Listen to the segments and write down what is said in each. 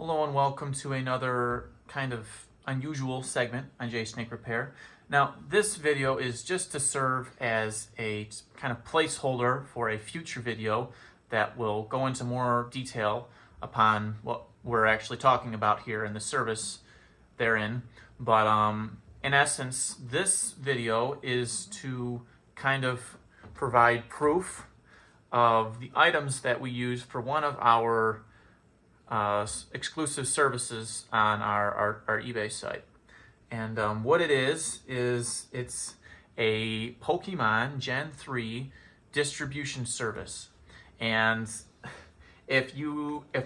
Hello and welcome to another kind of unusual segment on JSNK Repair. Now this video is just to serve as a kind of placeholder for a future video that will go into more detail upon what we're actually talking about here in the service therein. But in essence, this video is to kind of provide proof of the items that we use for one of our exclusive services on our eBay site. And what it is it's a Pokemon Gen 3 distribution service. And if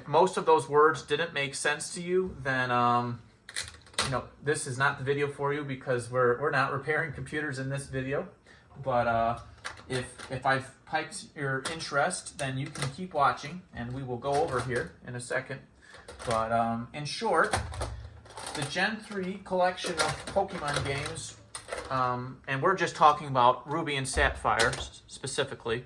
most of those words didn't make sense to you, then this is not the video for you, because we're not repairing computers in this video. But if I've piqued your interest, then you can keep watching, and we will go over here in a second. But in short, the Gen 3 collection of Pokemon games, and we're just talking about Ruby and Sapphire specifically,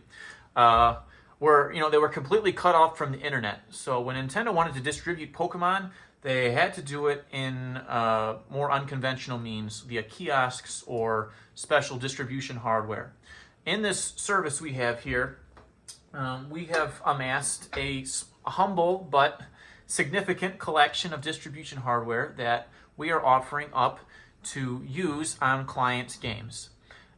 they were completely cut off from the internet. So when Nintendo wanted to distribute Pokemon, they had to do it in more unconventional means, via kiosks or special distribution hardware. In this service we have here, we have amassed a humble but significant collection of distribution hardware that we are offering up to use on clients' games.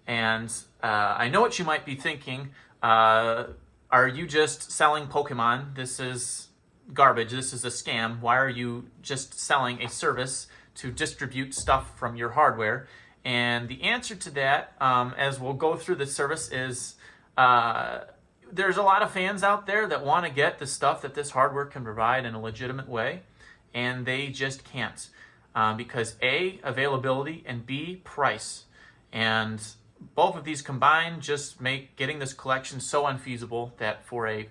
And I know what you might be thinking. Are you just selling Pokemon? This is garbage. This is a scam. Why are you just selling a service to distribute stuff from your hardware? And the answer to that, as we'll go through the service, is there's a lot of fans out there that want to get the stuff that this hardware can provide in a legitimate way, and they just can't, because A, availability, and B, price. And both of these combined just make getting this collection so unfeasible that for a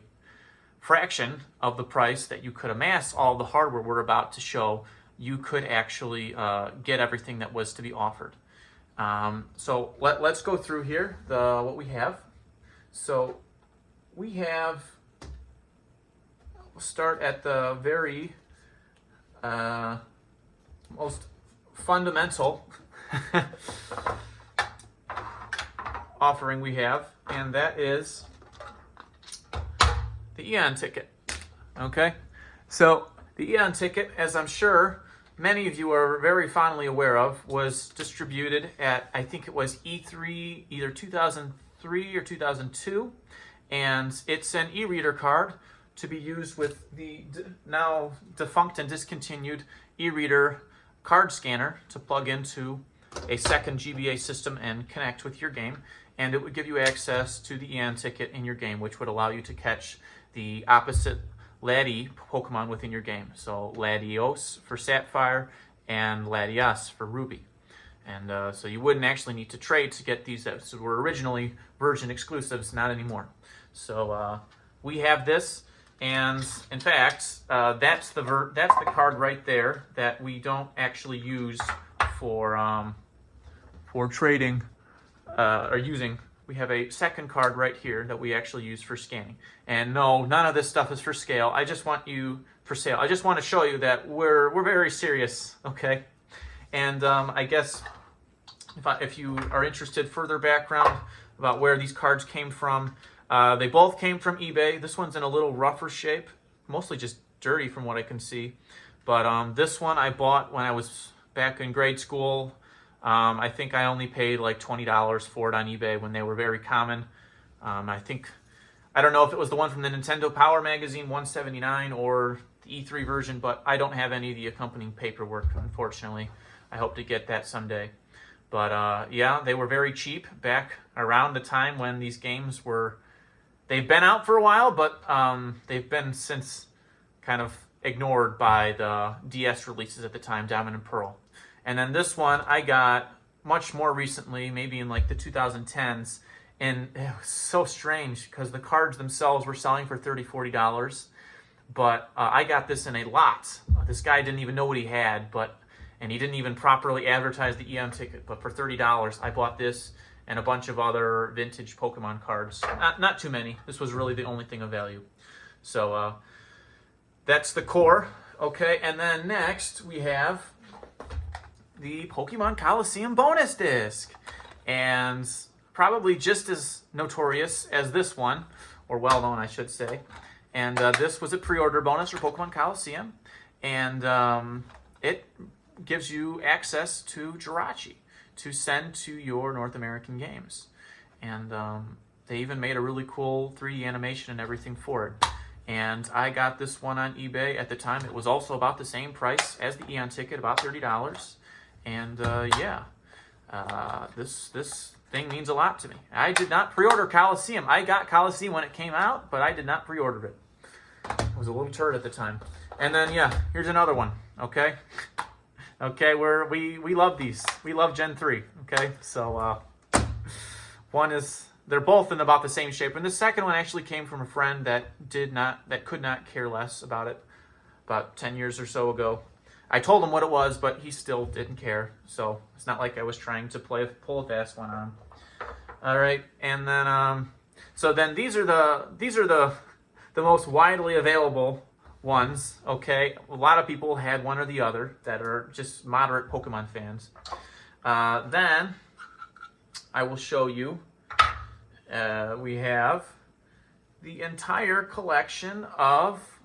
fraction of the price that you could amass all the hardware we're about to show, you could actually get everything that was to be offered. So let's go through here what we have. So we have, we'll start at the very most fundamental offering we have, and that is the Eon Ticket. Okay, so the Eon Ticket, as I'm sure many of you are very fondly aware of, was distributed at, I think it was E3, either 2003 or 2002, and it's an e-reader card to be used with the now defunct and discontinued e-reader card scanner to plug into a second GBA system and connect with your game, and it would give you access to the Eon Ticket in your game, which would allow you to catch the opposite Lati Pokemon within your game. So Latios for Sapphire and Latias for Ruby. And so you wouldn't actually need to trade to get these that were originally version exclusives, not anymore. So we have this, and in fact, that's the card right there that we don't actually use for trading or using. We have a second card right here that we actually use for scanning. And no, none of this stuff is for scale. I just want you for sale. I just want to show you that we're very serious, okay? And I guess if you are interested, further background about where these cards came from, they both came from eBay. This one's in a little rougher shape, mostly just dirty from what I can see. But this one I bought when I was back in grade school. I think I only paid like $20 for it on eBay when they were very common. I don't know if it was the one from the Nintendo Power Magazine 179 or the E3 version, but I don't have any of the accompanying paperwork, unfortunately. I hope to get that someday. But yeah, they were very cheap back around the time when these games they've been out for a while, but they've been since kind of ignored by the DS releases at the time, Diamond and Pearl. And then this one I got much more recently, maybe in like the 2010s, and it was so strange because the cards themselves were selling for $30, $40, but I got this in a lot. This guy didn't even know what he had, and he didn't even properly advertise the Eon Ticket, but for $30 I bought this and a bunch of other vintage Pokemon cards. Not too many. This was really the only thing of value. So that's the core Okay, and then next we have the Pokemon Colosseum bonus disc. And probably just as notorious as this one, or well known I should say. And this was a pre-order bonus for Pokemon Colosseum. And it gives you access to Jirachi to send to your North American games. And they even made a really cool 3D animation and everything for it. And I got this one on eBay at the time. It was also about the same price as the Eon Ticket, about $30. And yeah, this thing means a lot to me. I did not pre-order Colosseum. I got Colosseum when it came out, but I did not pre-order it. I was a little turd at the time. And then, yeah, here's another one, okay? Okay, we love these. We love Gen 3, okay? So, one is, they're both in about the same shape. And the second one actually came from a friend that could not care less about it about 10 years or so ago. I told him what it was, but he still didn't care. So it's not like I was trying to pull a fast one on him. All right, and then so then these are the most widely available ones. Okay, a lot of people had one or the other that are just moderate Pokemon fans. Then I will show you. We have the entire collection of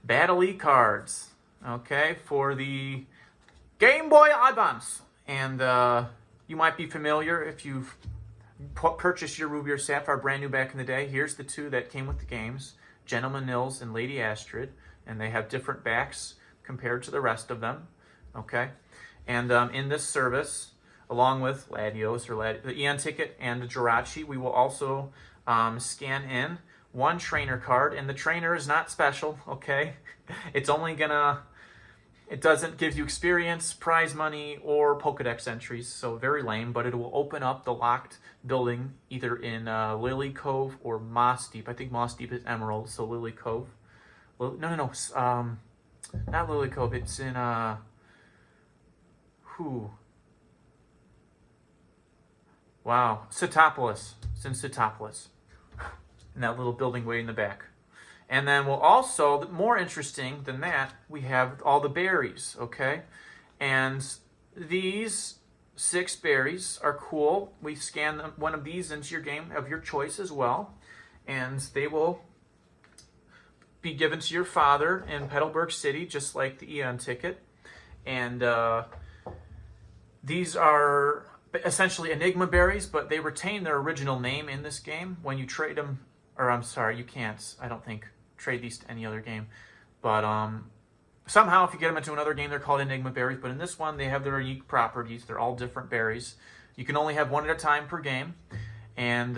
Battle E cards. Okay, for the Game Boy Advance. And you might be familiar if you've purchased your Ruby or Sapphire brand new back in the day. Here's the two that came with the games, Gentleman Nils and Lady Astrid. And they have different backs compared to the rest of them. Okay, and in this service, along with Latios or the Eon Ticket and the Jirachi, we will also scan in one trainer card. And the trainer is not special, okay? It's only gonna... It doesn't give you experience, prize money, or Pokedex entries, so very lame, but it will open up the locked building either in Lily Cove or Moss Deep. I think Moss Deep is Emerald, so Lily Cove. No, not Lily Cove. It's in, Wow, Sitopolis. It's in Sitopolis. In that little building way in the back. And then we'll also, more interesting than that, we have all the berries, okay? And these 6 berries are cool. We scan one of these into your game of your choice as well. And they will be given to your father in Petalburg City, just like the Eon Ticket. And these are essentially Enigma berries, but they retain their original name in this game. When you trade them, or I'm sorry, you can't, I don't think, trade these to any other game. But somehow if you get them into another game, they're called Enigma berries. But in this one, they have their unique properties. They're all different berries. You can only have one at a time per game. And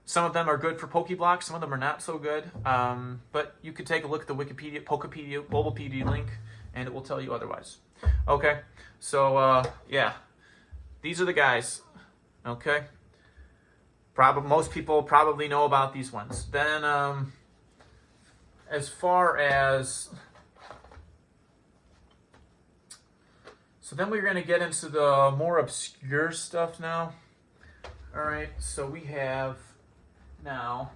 some of them are good for Pokeblocks. Some of them are not so good. But you can take a look at the Wikipedia, Pokepedia, Globalpedia link, and it will tell you otherwise. Okay, so yeah. These are the guys. Okay. Most people probably know about these ones. Then, as far as... So then we're going to get into the more obscure stuff now. All right, so we have now...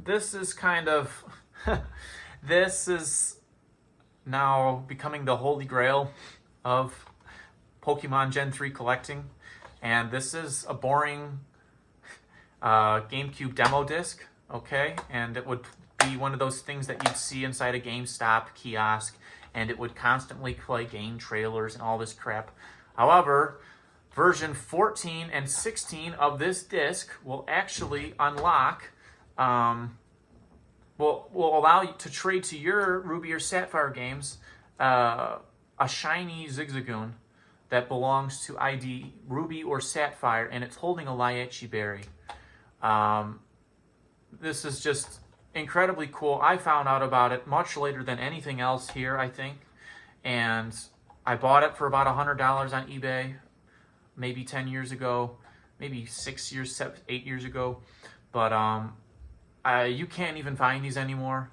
this is kind of... this is now becoming the holy grail of Pokemon Gen 3 collecting. And this is a boring GameCube demo disc, okay? And it would be one of those things that you'd see inside a GameStop kiosk, and it would constantly play game trailers and all this crap. However, version 14 and 16 of this disc will actually unlock, will allow you to trade to your Ruby or Sapphire games a shiny Zigzagoon that belongs to ID Ruby or Sapphire, and it's holding a Lychee berry. This is just incredibly cool. I found out about it much later than anything else here, I think. And I bought it for about $100 on eBay, maybe 10 years ago, maybe 8 years ago. But you can't even find these anymore.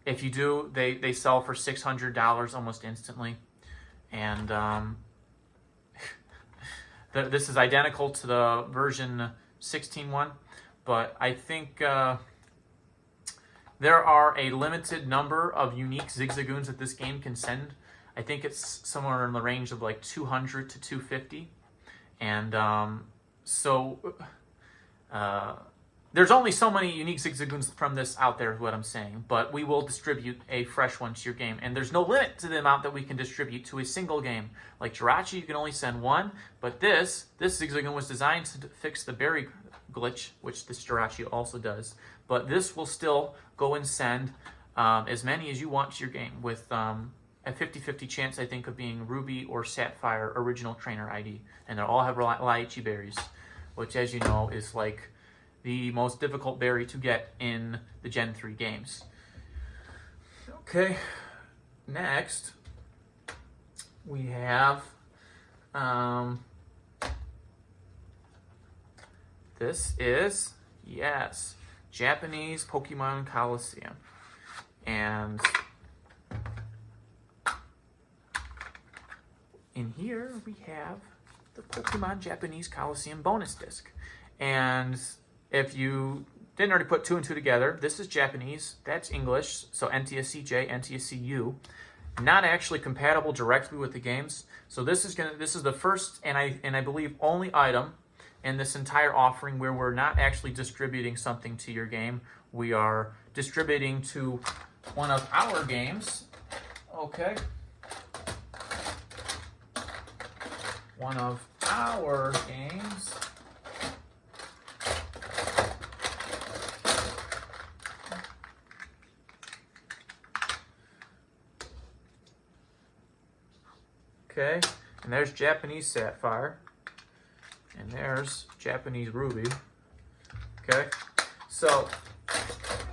If you do, they sell for $600 almost instantly. And this is identical to the version 16 one, but I think There are a limited number of unique Zigzagoons that this game can send. I think it's somewhere in the range of like 200 to 250. And there's only so many unique Zigzagoons from this out there is what I'm saying. But we will distribute a fresh one to your game. And there's no limit to the amount that we can distribute to a single game. Like Jirachi, you can only send one. But this Zigzagoon was designed to fix the berry glitch, which this Jirachi also does. But this will still go and send as many as you want to your game with a 50-50 chance, I think, of being Ruby or Sapphire original trainer ID. And they'll all have lychee berries, which, as you know, is like the most difficult berry to get in the Gen 3 games. Okay, next we have this is, yes, Japanese Pokemon Colosseum. And in here we have the Pokemon Japanese Colosseum bonus disc. And if you didn't already put two and two together, this is Japanese, that's English, so NTSC-J, NTSC-U. Not actually compatible directly with the games. So this is the first and I believe only item in this entire offering where we're not actually distributing something to your game. We are distributing to one of our games. Okay. One of our games. Okay, and there's Japanese Sapphire. And there's Japanese Ruby. Okay, so,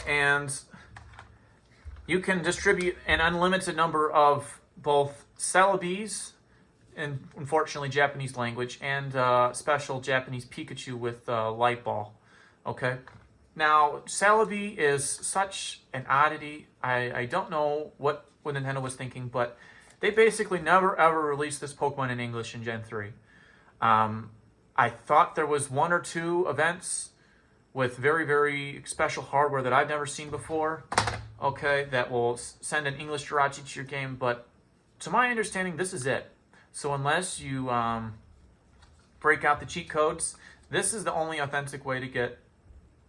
and you can distribute an unlimited number of both Celebis, and unfortunately Japanese language, and special Japanese Pikachu with light ball. Okay, now Celebi is such an oddity. I don't know what Nintendo was thinking, but they basically never ever released this Pokemon in English in Gen 3. I thought there was one or two events with very, very special hardware that I've never seen before, okay, that will send an English Jirachi to your game, but to my understanding, this is it. So unless you break out the cheat codes, this is the only authentic way to get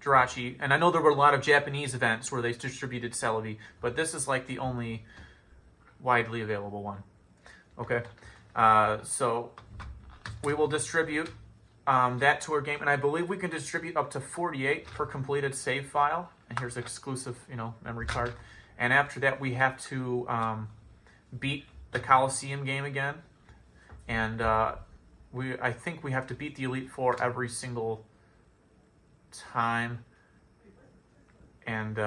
Jirachi. And I know there were a lot of Japanese events where they distributed Celebi, but this is like the only widely available one. Okay, so we will distribute that to our game, and I believe we can distribute up to 48 per completed save file. And here's an exclusive, memory card. And after that, we have to beat the Colosseum game again, and I think we have to beat the Elite Four every single time. And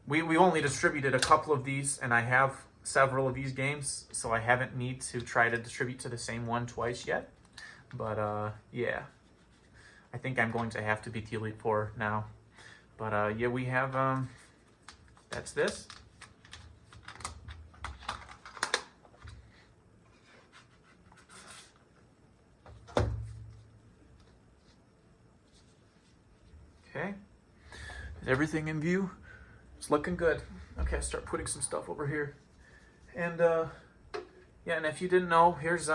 we only distributed a couple of these, and I have several of these games, so I haven't need to try to distribute to the same one twice yet. But yeah, I think I'm going to have to beat the Elite Four now. But yeah, we have that's this. Okay, is everything in view? It's looking good. Okay, start putting some stuff over here. And yeah, and if you didn't know, here's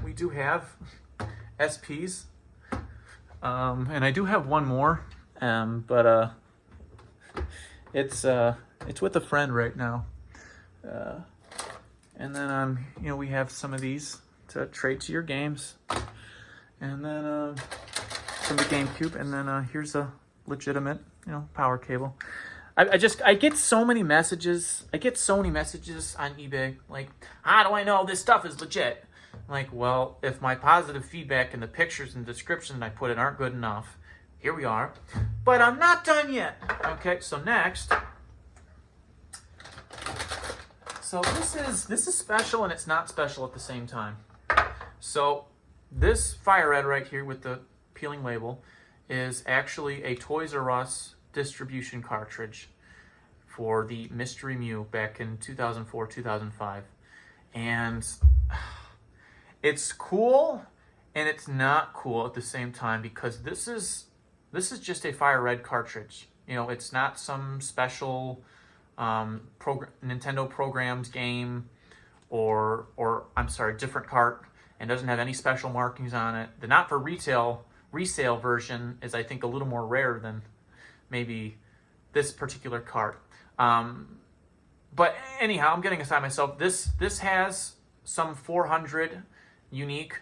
we do have SPs, and I do have one more, but it's with a friend right now, and then we have some of these to trade to your games, and then from the GameCube, and then here's a legitimate power cable. I get so many messages. I get so many messages on eBay like, how do I know this stuff is legit? I'm like, well, if my positive feedback and the pictures and the description I put in aren't good enough, here we are. But I'm not done yet. Okay, so next. So this is special and it's not special at the same time. So this Fire Red right here with the peeling label is actually a Toys R Us distribution cartridge for the Mystery Mew back in 2004, 2005. And it's cool and it's not cool at the same time, because this is just a Fire Red cartridge. You know, it's not some special Nintendo programmed game or I'm sorry, different cart, and doesn't have any special markings on it. The not for resale version is, I think, a little more rare than maybe this particular cart. But anyhow, I'm getting aside myself. This has some 400 unique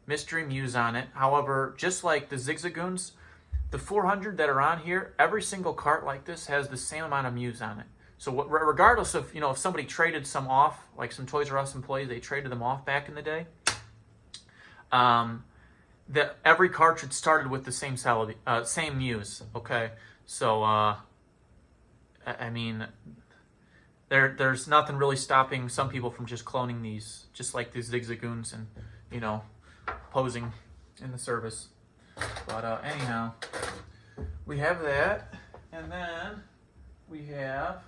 mystery Mews on it. However, just like the Zigzagoons, the 400 that are on here, every single cart like this has the same amount of Mews on it. So regardless of, you know, if somebody traded some off, like some Toys R Us employees, they traded them off back in the day, that every cartridge started with the same Celebi, same Mews, okay? So, I mean, there's nothing really stopping some people from just cloning these, just like these Zigzagoons and, you know, posing in the service. But anyhow, we have that, and then we have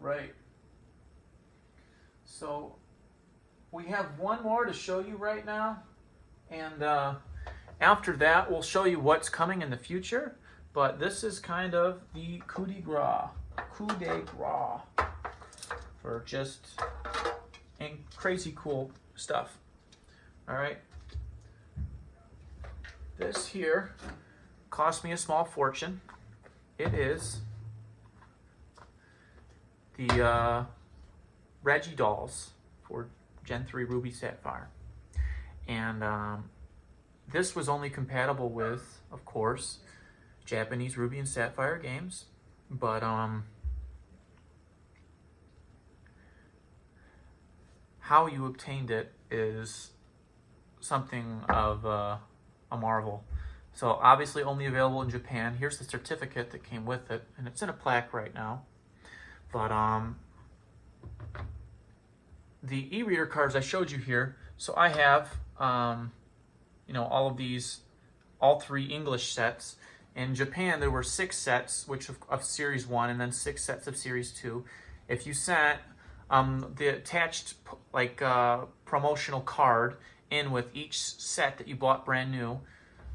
right. So we have one more to show you right now, and after that we'll show you what's coming in the future. But this is kind of the coup de grace for just crazy cool stuff. All right, this here cost me a small fortune. It is the Regi dolls for Gen 3 Ruby Sapphire. And this was only compatible with, of course, Japanese Ruby and Sapphire games. But how you obtained it is something of a marvel. So obviously only available in Japan. Here's the certificate that came with it, and it's in a plaque right now. But the e-reader cards I showed you here, so I have you know, all of these, all 3 English sets. In Japan there were 6 sets, which of Series 1, and then 6 sets of Series 2. If you sent the attached like promotional card in with each set that you bought brand new,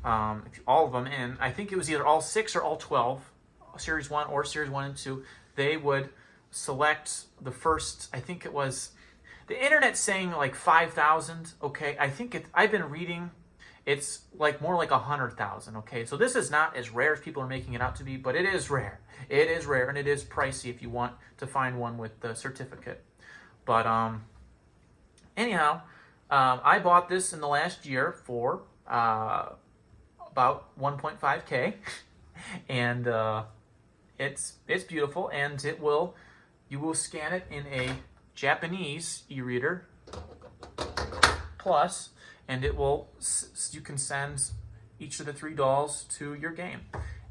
all of them in, I think it was either all 6 or all 12, Series 1 or Series 1 and 2, they would select the first, I think it was, the internet's saying like 5,000, okay? I think I've been reading, it's like more like 100,000, okay? So this is not as rare as people are making it out to be, but it is rare. It is rare, and it is pricey if you want to find one with the certificate. But anyhow, I bought this in the last year for about 1.5K, and it's beautiful, and you will scan it in a Japanese e-reader plus, and you can send each of the 3 dolls to your game.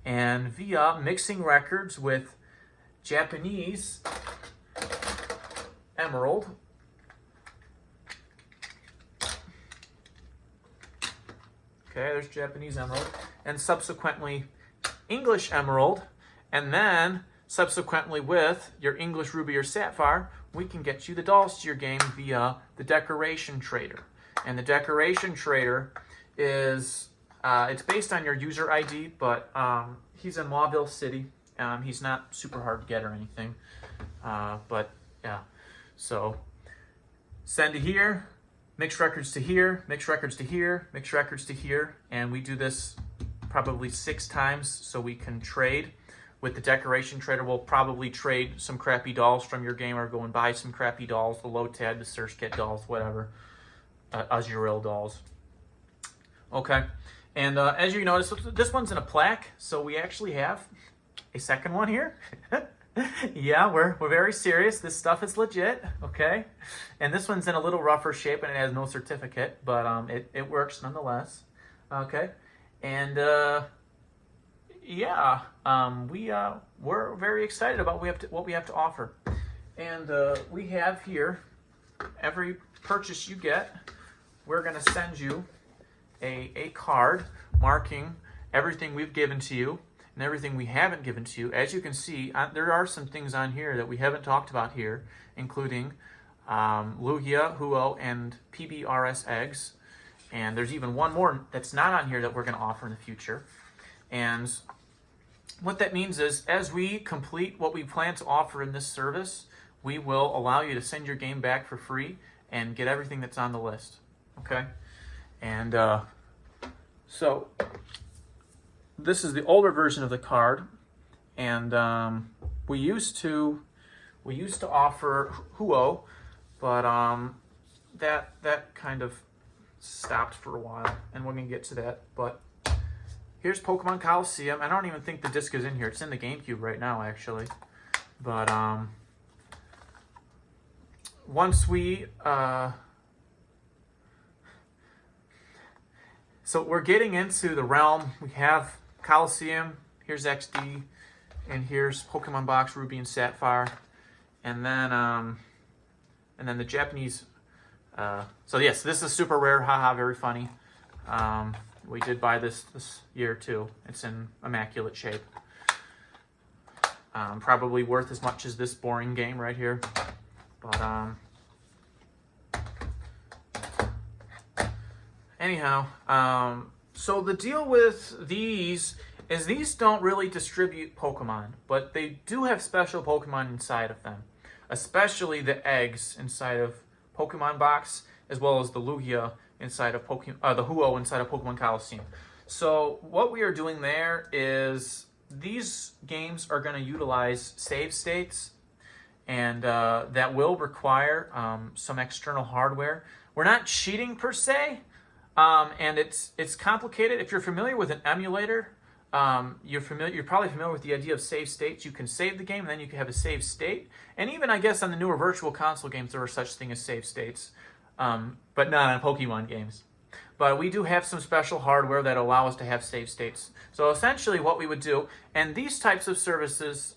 And via mixing records with Japanese Emerald, okay, there's Japanese Emerald, and subsequently English Emerald, and then subsequently with your English Ruby or Sapphire, we can get you the dolls to your game via the Decoration Trader. And the Decoration Trader is, it's based on your user ID, but he's in Mauville City. He's not super hard to get or anything, but yeah. So send to here, mix records to here, mix records to here, mix records to here, and we do this probably 6 times so we can trade. With the Decoration Trader, we'll probably trade some crappy dolls from your game, or go and buy some crappy dolls, the Lotad, the Search Kit dolls, whatever, Azuril dolls. Okay, and as you notice, this one's in a plaque, so we actually have a second one here. Yeah, we're very serious. This stuff is legit, okay? And this one's in a little rougher shape, and it has no certificate, but it works nonetheless. Okay, and yeah, we're very excited about what we have to offer. And we have here, every purchase you get, we're going to send you a card marking everything we've given to you and everything we haven't given to you. As you can see, there are some things on here that we haven't talked about here, including Lugia, Huo, and PBRS eggs. And there's even one more that's not on here that we're going to offer in the future. And what that means is, as we complete what we plan to offer in this service, we will allow you to send your game back for free and get everything that's on the list. Okay? And so this is the older version of the card, and we used to offer Huo, but that kind of stopped for a while, and we're gonna get to that. But here's Pokemon Colosseum. I don't even think the disc is in here. It's in the GameCube right now, actually. But once we so we're getting into the realm. We have Colosseum. Here's XD, and here's Pokemon Box Ruby and Sapphire, and then the Japanese. So yes, this is super rare. Haha, very funny. We did buy this year too. It's in immaculate shape. Probably worth as much as this boring game right here. But anyhow, so the deal with these is these don't really distribute Pokemon, but they do have special Pokemon inside of them, especially the eggs inside of Pokemon Box, as well as the Lugia inside of the Huo inside of Pokemon Colosseum. So what we are doing there is these games are going to utilize save states, and that will require some external hardware. We're not cheating per se, and it's complicated. If you're familiar with an emulator, you're probably familiar with the idea of save states. You can save the game, and then you can have a save state. And even, I guess, on the newer virtual console games, there are such thing as save states, but not on Pokemon games. But we do have some special hardware that allow us to have save states. So essentially what we would do, and these types of services,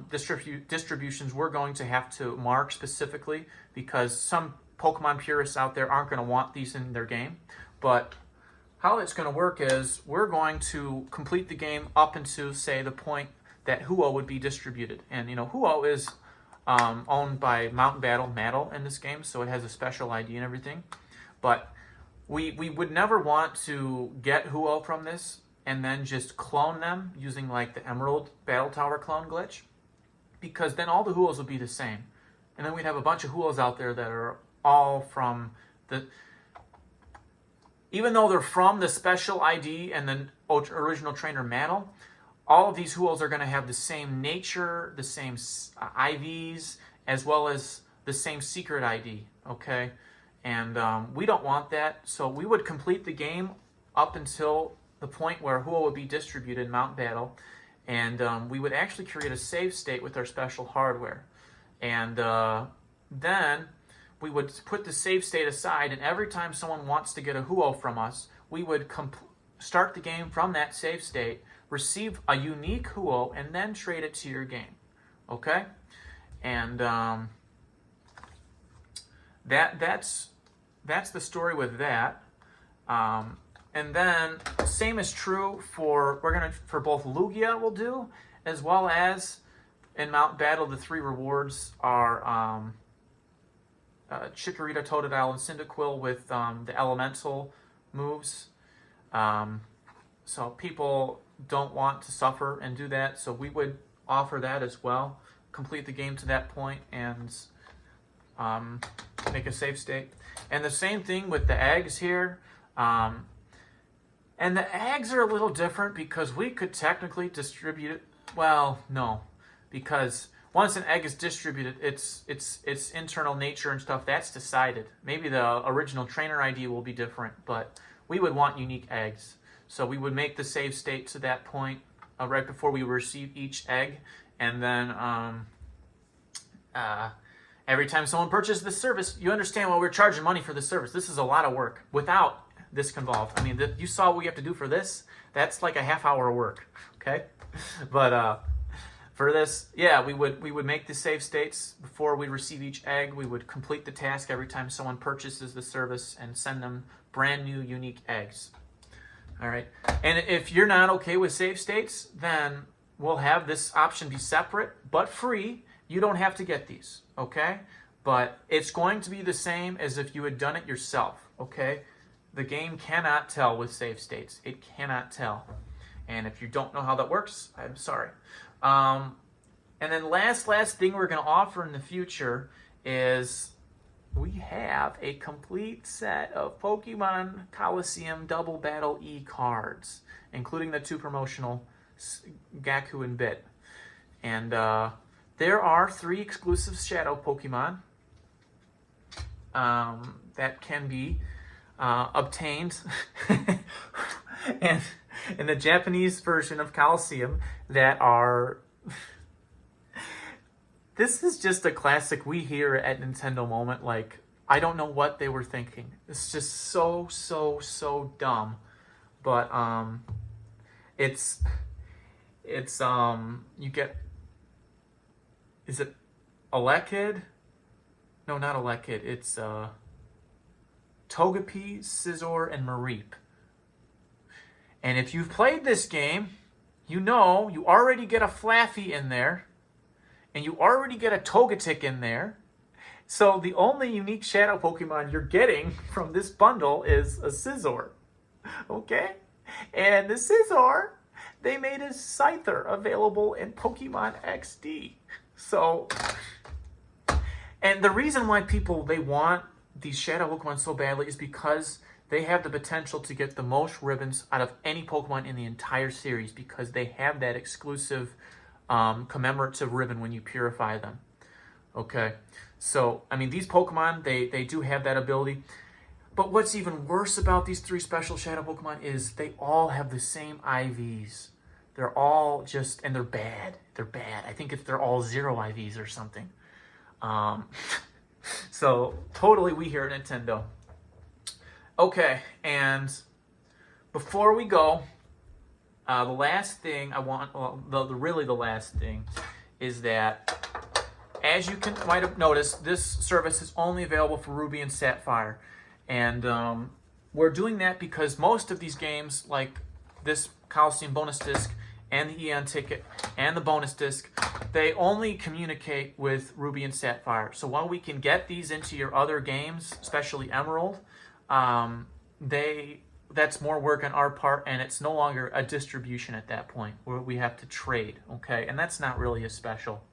distributions, we're going to have to mark specifically, because some Pokemon purists out there aren't going to want these in their game. But how it's going to work is we're going to complete the game up into, say, the point that Huo would be distributed. And, you know, Huo is owned by Mountain Battle, MATTLE, in this game, so it has a special ID and everything. But we would never want to get Huo from this and then just clone them using, like, the Emerald Battle Tower clone glitch, because then all the Huos would be the same. And then we'd have a bunch of Huos out there that are all from the... Even though they're from the special ID and the original trainer MATTLE, all of these Huos are going to have the same nature, the same IVs, as well as the same secret ID, okay? And we don't want that, so we would complete the game up until the point where Huo would be distributed in Mount Battle, and we would actually create a save state with our special hardware. And then we would put the save state aside, and every time someone wants to get a Huo from us, we would start the game from that save state, receive a unique Huo, and then trade it to your game. Okay? And that's the story with that. And then same is true for for both Lugia we'll do, as well as in Mount Battle. The 3 rewards are Chikorita, Totodile, and Cyndaquil with the elemental moves. So people don't want to suffer and do that, so we would offer that as well. Complete the game to that point and make a save state. And the same thing with the eggs here. And the eggs are a little different because we could technically distribute it. Well, no, because once an egg is distributed, its internal nature and stuff, that's decided. Maybe the original trainer ID will be different, but we would want unique eggs. So we would make the save state to that point right before we receive each egg, and then every time someone purchases this service, you understand why we're charging money for this service. This is a lot of work without this involved. I mean, you saw what we have to do for this. That's like a half-hour of work, okay? But for this, yeah, we would make the save states before we receive each egg. We would complete the task every time someone purchases the service and send them brand new unique eggs. All right, and if you're not okay with save states, then we'll have this option be separate but free. You don't have to get these, okay? But it's going to be the same as if you had done it yourself, okay? the game cannot tell with save states. It cannot tell. And if you don't know how that works, I'm sorry. And then last thing we're going to offer in the future is we have a complete set of Pokemon Colosseum Double Battle E cards, including the 2 promotional Gaku and Bit. And there are 3 exclusive Shadow Pokemon that can be obtained and in the Japanese version of Colosseum that are... This is just a classic we hear at Nintendo moment. Like, I don't know what they were thinking. It's just so dumb. But it's you get, is it Elekid? No, not Elekid. It's Togepi, Scizor, and Mareep. And if you've played this game, you know you already get a Flaffy in there. And you already get a Togetic in there. So the only unique Shadow Pokemon you're getting from this bundle is a Scizor. Okay? And the Scizor, they made a Scyther available in Pokemon XD. So, and the reason why they want these Shadow Pokemon so badly is because they have the potential to get the most ribbons out of any Pokemon in the entire series, because they have that exclusive commemorative ribbon when you purify them. Okay, so I mean, these Pokemon, they do have that ability. But what's even worse about these 3 special Shadow Pokemon is they all have the same IVs. They're all just, and they're bad. They're bad. I think they're all 0 IVs or something. So totally we here at Nintendo. Okay, and before we go, the last thing I want, really the last thing, is that, as you might have noticed, this service is only available for Ruby and Sapphire. And we're doing that because most of these games, like this Colosseum bonus disc and the Eon Ticket and the bonus disc, they only communicate with Ruby and Sapphire. So while we can get these into your other games, especially Emerald, that's more work on our part, and it's no longer a distribution at that point where we have to trade, okay? And that's not really as special.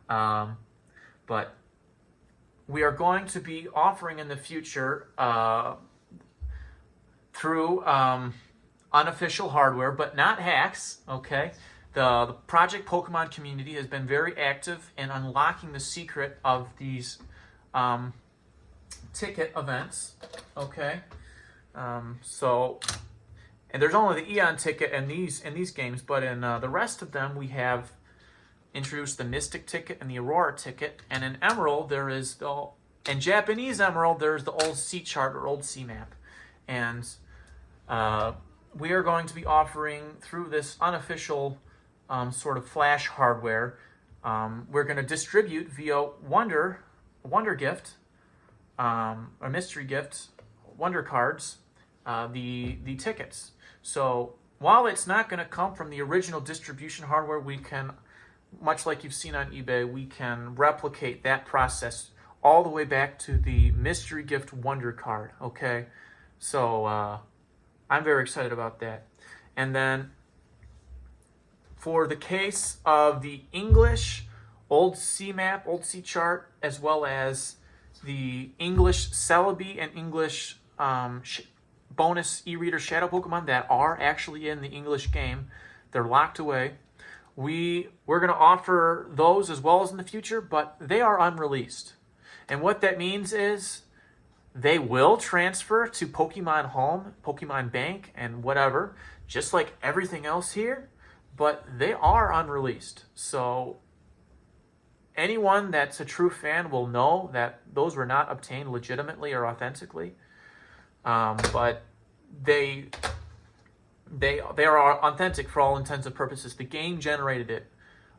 But we are going to be offering in the future through unofficial hardware, but not hacks, okay? The Project Pokemon community has been very active in unlocking the secret of these ticket events, okay? And there's only the Eon Ticket in these games, but in the rest of them we have introduced the Mystic Ticket and the Aurora Ticket, and in Emerald there is in Japanese Emerald there's the old C chart or old C map, and we are going to be offering through this unofficial sort of flash hardware. We're going to distribute via Wonder Gift, a mystery gift, Wonder Cards, the tickets. So while it's not going to come from the original distribution hardware, we can, much like you've seen on eBay, we can replicate that process all the way back to the mystery gift Wonder Card, okay? So I'm very excited about that. And then for the case of the English old C map, old C chart, as well as the English Celebi and English bonus e-reader Shadow Pokemon that are actually in the English game, they're locked away. We're going to offer those as well as in the future, but they are unreleased. And what that means is they will transfer to Pokemon Home, Pokemon Bank, and whatever, just like everything else here, but they are unreleased. So anyone that's a true fan will know that those were not obtained legitimately or authentically, but they are authentic for all intents and purposes. The game generated it.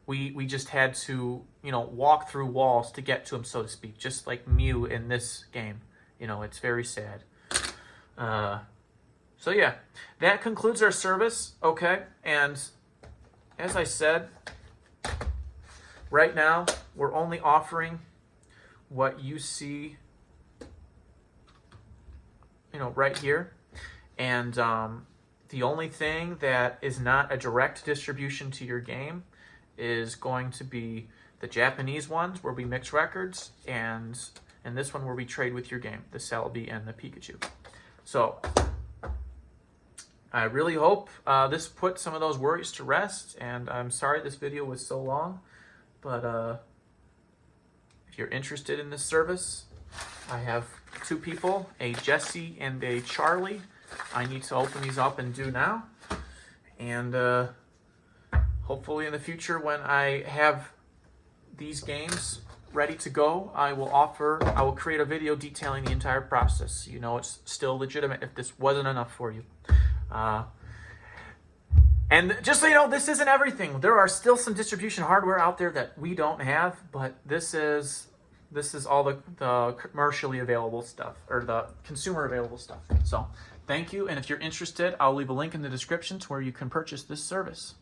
We just had to, walk through walls to get to him, so to speak, just like Mew in this game. It's very sad. So yeah, that concludes our service, okay? And as I said, right now, we're only offering what you see right here. And the only thing that is not a direct distribution to your game is going to be the Japanese ones where we mix records, and this one where we trade with your game, the Celebi and the Pikachu. So I really hope this put some of those worries to rest, and I'm sorry this video was so long, but if you're interested in this service, I have two people, a Jesse and a Charlie. I need to open these up and do now, and hopefully in the future when I have these games ready to go, I will create a video detailing the entire process. You know, it's still legitimate if this wasn't enough for you. And just so you know, this isn't everything. There are still some distribution hardware out there that we don't have, but this is all the commercially available stuff, or the consumer available stuff. So thank you, and if you're interested, I'll leave a link in the description to where you can purchase this service.